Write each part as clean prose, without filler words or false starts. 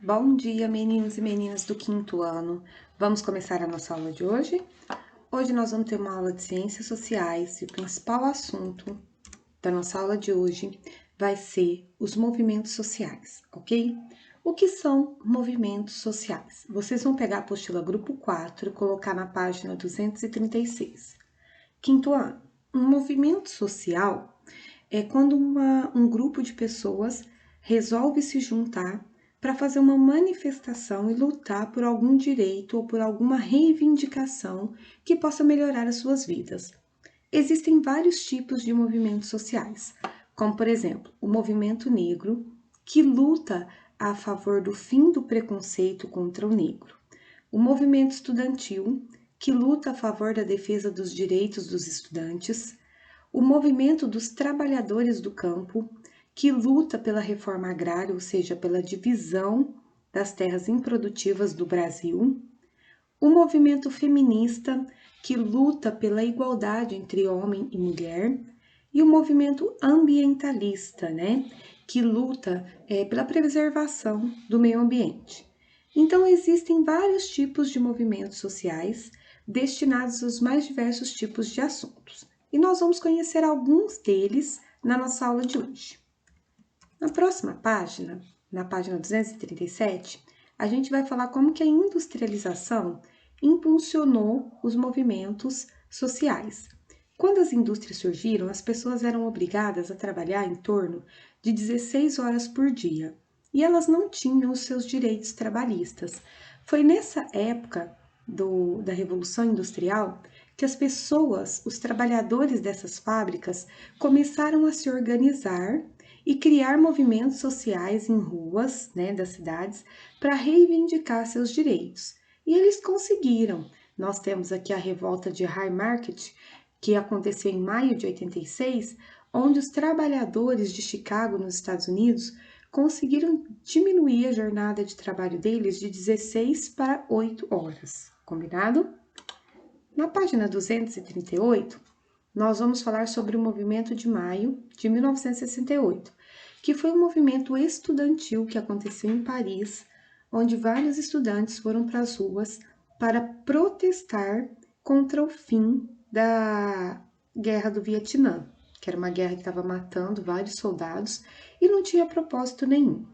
Bom dia, meninos e meninas do quinto ano. Vamos começar a nossa aula de hoje? Hoje nós vamos ter uma aula de ciências sociais e o principal assunto da nossa aula de hoje vai ser os movimentos sociais, ok? O que são movimentos sociais? Vocês vão pegar a apostila grupo 4 e colocar na página 236. Quinto ano. Um movimento social é quando um grupo de pessoas resolve se juntar para fazer uma manifestação e lutar por algum direito ou por alguma reivindicação que possa melhorar as suas vidas. Existem vários tipos de movimentos sociais, como por exemplo, o movimento negro, que luta a favor do fim do preconceito contra o negro. O movimento estudantil, que luta a favor da defesa dos direitos dos estudantes. O movimento dos trabalhadores do campo, que luta pela reforma agrária, ou seja, pela divisão das terras improdutivas do Brasil. O movimento feminista, que luta pela igualdade entre homem e mulher. E o movimento ambientalista, que luta pela preservação do meio ambiente. Então, existem vários tipos de movimentos sociais destinados aos mais diversos tipos de assuntos. E nós vamos conhecer alguns deles na nossa aula de hoje. Na próxima página, na página 237, a gente vai falar como que a industrialização impulsionou os movimentos sociais. Quando as indústrias surgiram, as pessoas eram obrigadas a trabalhar em torno de 16 horas por dia e elas não tinham os seus direitos trabalhistas. Foi nessa época da Revolução Industrial que as pessoas, os trabalhadores dessas fábricas, começaram a se organizar e criar movimentos sociais em ruas, das cidades, para reivindicar seus direitos. E eles conseguiram. Nós temos aqui a revolta de Haymarket, que aconteceu em maio de 86, onde os trabalhadores de Chicago, nos Estados Unidos, conseguiram diminuir a jornada de trabalho deles de 16 para 8 horas. Combinado? Na página 238, nós vamos falar sobre o movimento de maio de 1968, que foi um movimento estudantil que aconteceu em Paris, onde vários estudantes foram para as ruas para protestar contra o fim da Guerra do Vietnã, que era uma guerra que estava matando vários soldados e não tinha propósito nenhum.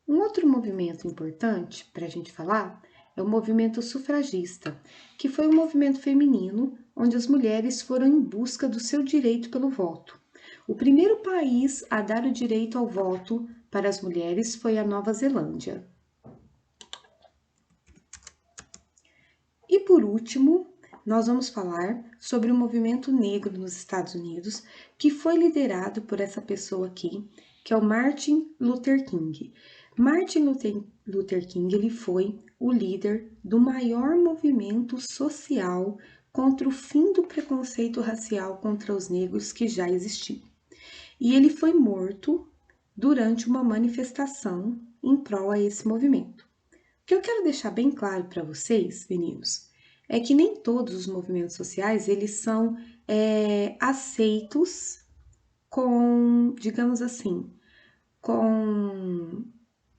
Um outro movimento importante para a gente falar é o movimento sufragista, que foi um movimento feminino onde as mulheres foram em busca do seu direito pelo voto. O primeiro país a dar o direito ao voto para as mulheres foi a Nova Zelândia. E por último, nós vamos falar sobre o movimento negro nos Estados Unidos, que foi liderado por essa pessoa aqui, que é o Martin Luther King. Martin Luther King ele foi o líder do maior movimento social contra o fim do preconceito racial contra os negros que já existia. E ele foi morto durante uma manifestação em prol a esse movimento. O que eu quero deixar bem claro para vocês, meninos, é que nem todos os movimentos sociais eles são aceitos com, digamos assim, com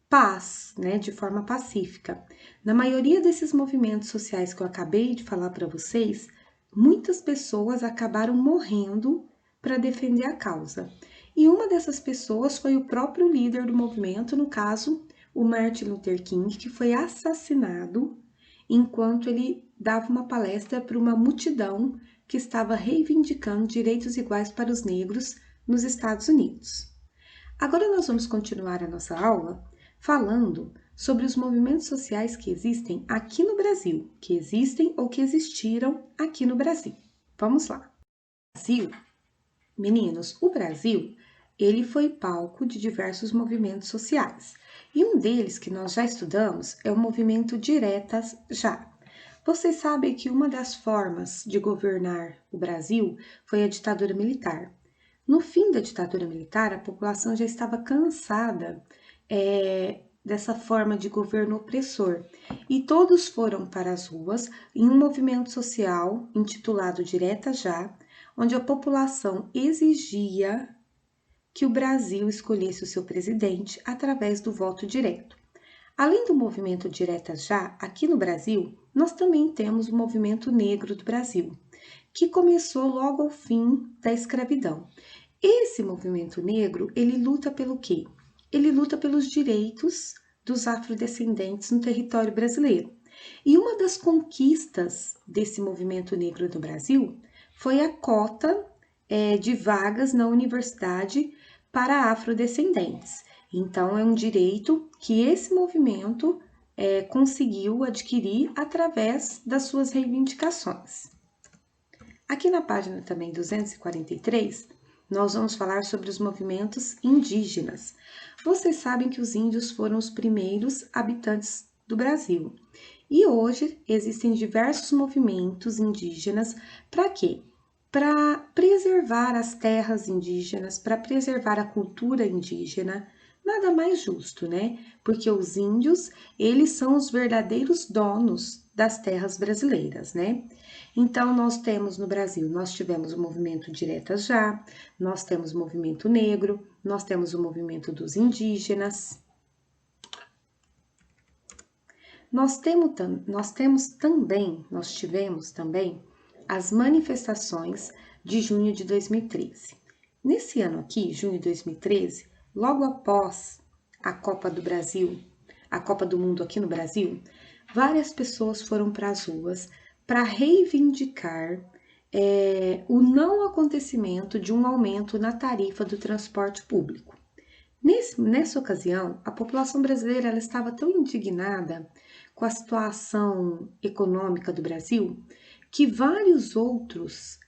paz, de forma pacífica. Na maioria desses movimentos sociais que eu acabei de falar para vocês, muitas pessoas acabaram morrendo para defender a causa. E uma dessas pessoas foi o próprio líder do movimento, no caso, o Martin Luther King, que foi assassinado enquanto ele dava uma palestra para uma multidão que estava reivindicando direitos iguais para os negros nos Estados Unidos. Agora nós vamos continuar a nossa aula falando sobre os movimentos sociais que existem aqui no Brasil, que existem ou que existiram aqui no Brasil. Vamos lá. Brasil, meninos, o Brasil, ele foi palco de diversos movimentos sociais. E um deles que nós já estudamos é o movimento Diretas Já. Vocês sabem que uma das formas de governar o Brasil foi a ditadura militar. No fim da ditadura militar, a população já estava cansada dessa forma de governo opressor e todos foram para as ruas em um movimento social intitulado Direta Já, onde a população exigia que o Brasil escolhesse o seu presidente através do voto direto. Além do movimento Diretas Já, aqui no Brasil, nós também temos o movimento negro do Brasil, que começou logo ao fim da escravidão. Esse movimento negro, ele luta pelo quê? Ele luta pelos direitos dos afrodescendentes no território brasileiro. E uma das conquistas desse movimento negro do Brasil foi a cota de vagas na universidade para afrodescendentes. Então, é um direito que esse movimento conseguiu adquirir através das suas reivindicações. Aqui na página também 243, nós vamos falar sobre os movimentos indígenas. Vocês sabem que os índios foram os primeiros habitantes do Brasil. E hoje existem diversos movimentos indígenas para quê? Para preservar as terras indígenas, para preservar a cultura indígena. Nada mais justo, né? Porque os índios, eles são os verdadeiros donos das terras brasileiras, né? Então, nós temos no Brasil, nós tivemos o movimento Diretas Já, nós temos o movimento negro, nós temos o movimento dos indígenas. Nós tivemos também as manifestações de junho de 2013. Nesse ano aqui, junho de 2013, logo após a Copa do Brasil, a Copa do Mundo aqui no Brasil, várias pessoas foram para as ruas para reivindicar o não acontecimento de um aumento na tarifa do transporte público. Nessa ocasião, a população brasileira ela estava tão indignada com a situação econômica do Brasil que vários outros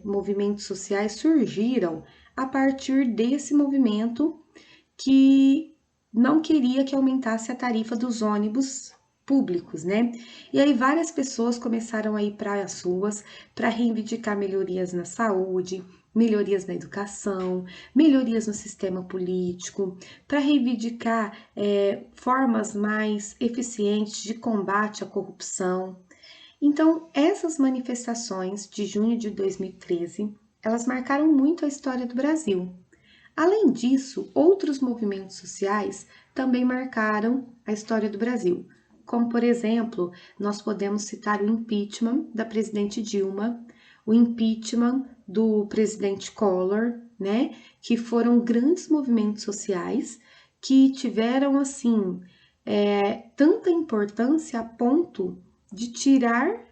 movimentos sociais surgiram a partir desse movimento que não queria que aumentasse a tarifa dos ônibus públicos, né? E aí várias pessoas começaram a ir para as ruas para reivindicar melhorias na saúde, melhorias na educação, melhorias no sistema político, para reivindicar formas mais eficientes de combate à corrupção. Então, essas manifestações de junho de 2013, elas marcaram muito a história do Brasil. Além disso, outros movimentos sociais também marcaram a história do Brasil, como, por exemplo, nós podemos citar o impeachment da presidente Dilma, o impeachment do presidente Collor, né, que foram grandes movimentos sociais que tiveram, assim, tanta importância a ponto de tirar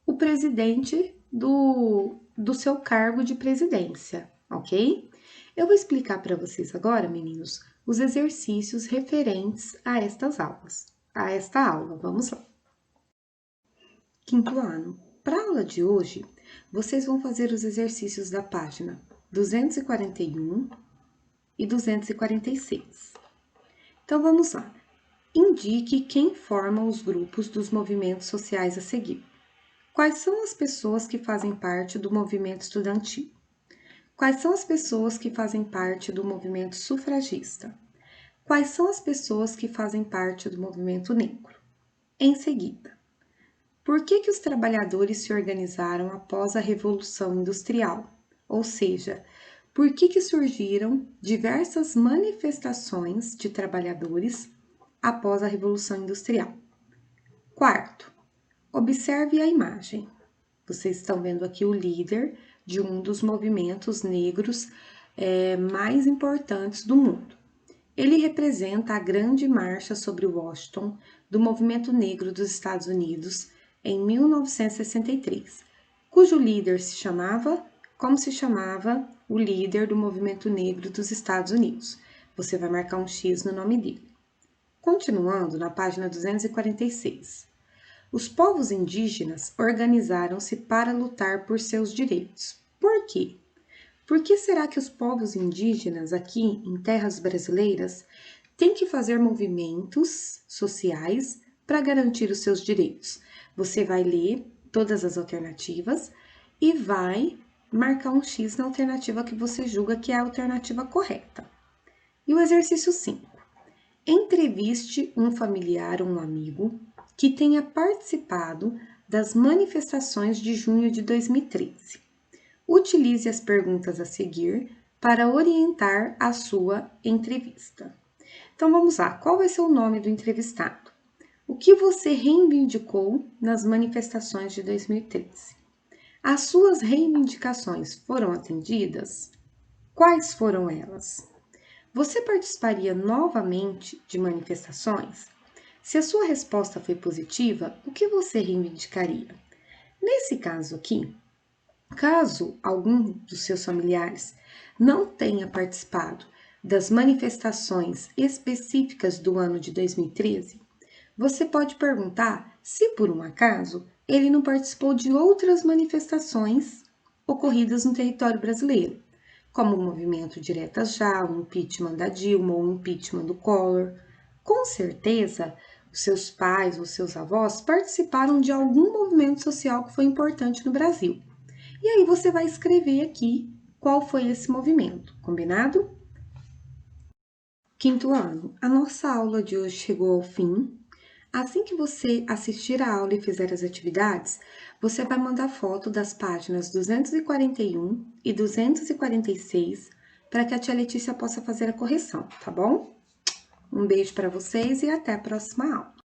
o presidente do seu cargo de presidência, ok? Eu vou explicar para vocês agora, meninos, os exercícios referentes a esta aula. Vamos lá. Quinto ano. Para a aula de hoje, vocês vão fazer os exercícios da página 241 e 246. Então, vamos lá. Indique quem forma os grupos dos movimentos sociais a seguir. Quais são as pessoas que fazem parte do movimento estudantil? Quais são as pessoas que fazem parte do movimento sufragista? Quais são as pessoas que fazem parte do movimento negro? Em seguida, por que os trabalhadores se organizaram após a Revolução Industrial? Ou seja, por que surgiram diversas manifestações de trabalhadores após a Revolução Industrial? Quarto, observe a imagem. Vocês estão vendo aqui o líder de um dos movimentos negros mais importantes do mundo. Ele representa a Grande Marcha sobre Washington do Movimento Negro dos Estados Unidos em 1963, cujo líder como se chamava o líder do Movimento Negro dos Estados Unidos. Você vai marcar um X no nome dele. Continuando na página 246. Os povos indígenas organizaram-se para lutar por seus direitos. Por quê? Por que será que os povos indígenas aqui em terras brasileiras têm que fazer movimentos sociais para garantir os seus direitos? Você vai ler todas as alternativas e vai marcar um X na alternativa que você julga que é a alternativa correta. E o exercício 5. Entreviste um familiar ou um amigo que tenha participado das manifestações de junho de 2013. Utilize as perguntas a seguir para orientar a sua entrevista. Então vamos lá, qual vai ser o nome do entrevistado? O que você reivindicou nas manifestações de 2013? As suas reivindicações foram atendidas? Quais foram elas? Você participaria novamente de manifestações? Se a sua resposta foi positiva, o que você reivindicaria? Nesse caso aqui, caso algum dos seus familiares não tenha participado das manifestações específicas do ano de 2013, você pode perguntar se por um acaso ele não participou de outras manifestações ocorridas no território brasileiro, como o movimento Diretas Já, o impeachment da Dilma ou o impeachment do Collor. Com certeza, os seus pais ou seus avós participaram de algum movimento social que foi importante no Brasil. E aí você vai escrever aqui qual foi esse movimento, combinado? Quinto ano, a nossa aula de hoje chegou ao fim. Assim que você assistir a aula e fizer as atividades, você vai mandar foto das páginas 241 e 246 para que a tia Letícia possa fazer a correção, tá bom? Um beijo para vocês e até a próxima aula.